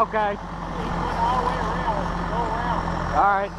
Okay. He went all the way around. Go around. All right.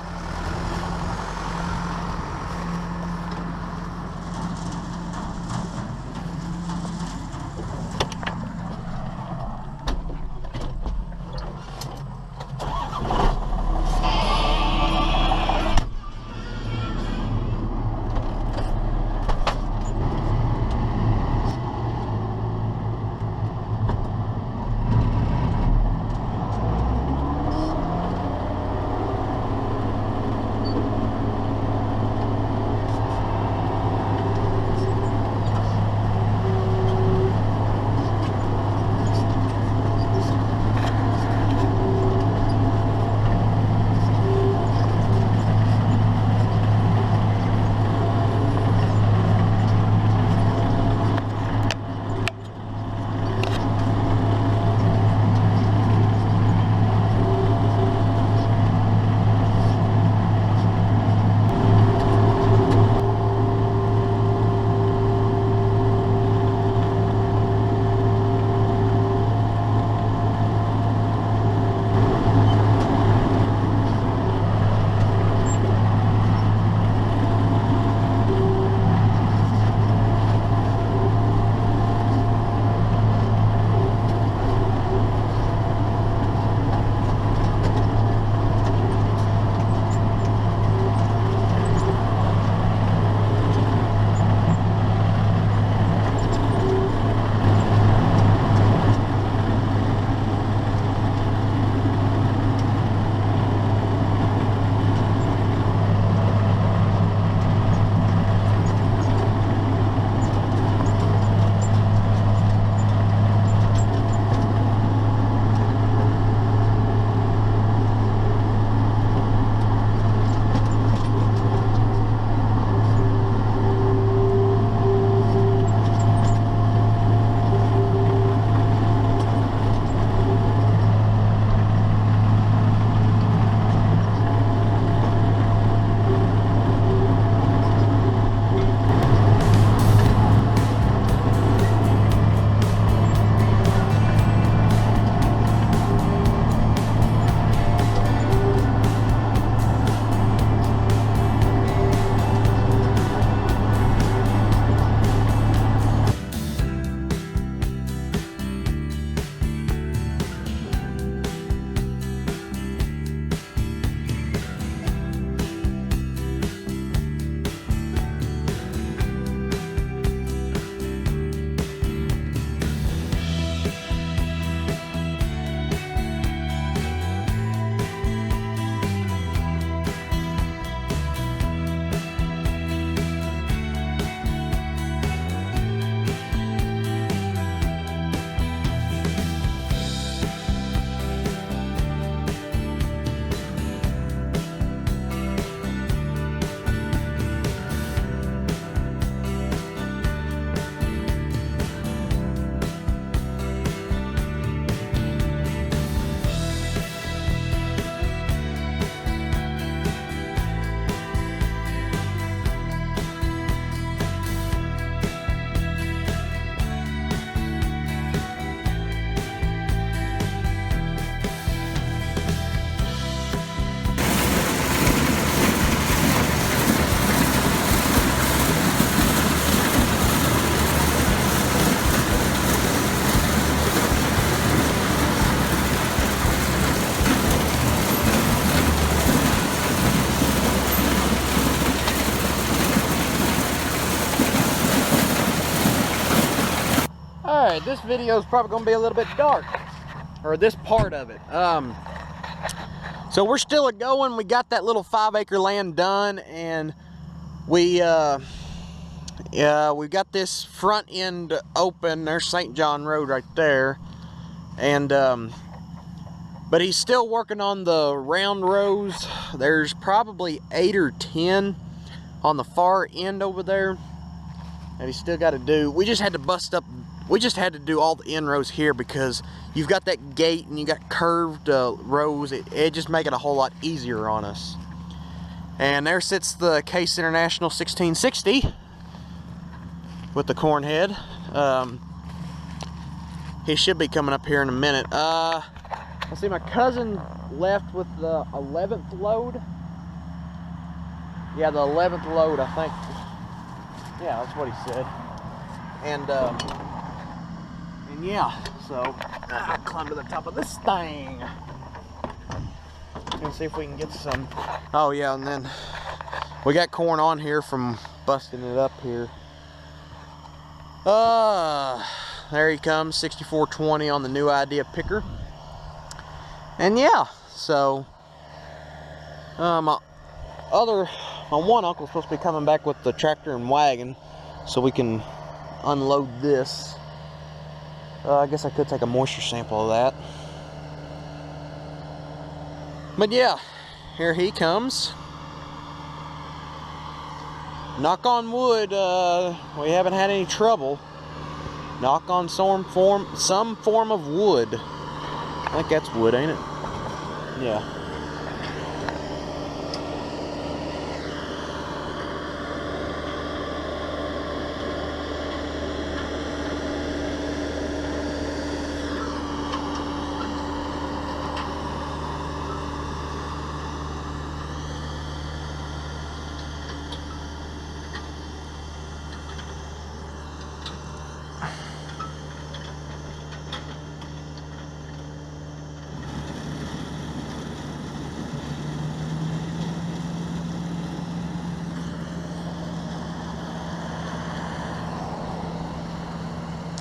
Alright, this video is probably going to be a little bit dark, or this part of it. So we're still going. We got that little 5-acre land done, and we got this front end open. There's St. John Road right there, and but he's still working on the round rows. There's probably 8 or 10 on the far end over there that he's still got to do. We just had to bust up. We just had to do all the end rows here because you've got that gate and you got curved rows. It just make it a whole lot easier on us. And there sits the Case International 1660 with the corn head. He should be coming up here in a minute. Let's see, my cousin left with the 11th load. Yeah, the 11th load, I think. Yeah, that's what he said. And yeah, so I'll climb to the top of this thing and see if we can get some. Oh yeah, and then we got corn on here from busting it up here. There he comes, 6420 on the new Idea picker. And yeah, so my one uncle's supposed to be coming back with the tractor and wagon so we can unload this. I guess I could take a moisture sample of that. But yeah, here he comes. Knock on wood, we haven't had any trouble. Knock on some form of wood. I think that's wood, ain't it? Yeah.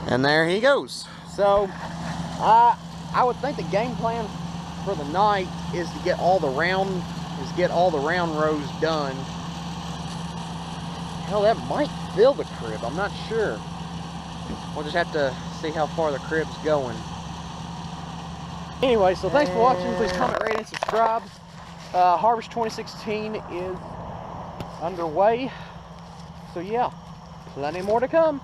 And there he goes. So, I would think the game plan for the night is to get all the round rows done. Hell, that might fill the crib. I'm not sure. We'll just have to see how far the crib's going. Anyway, so thanks for watching. Please comment, rate, and subscribe. Harvest 2016 is underway. So yeah, plenty more to come.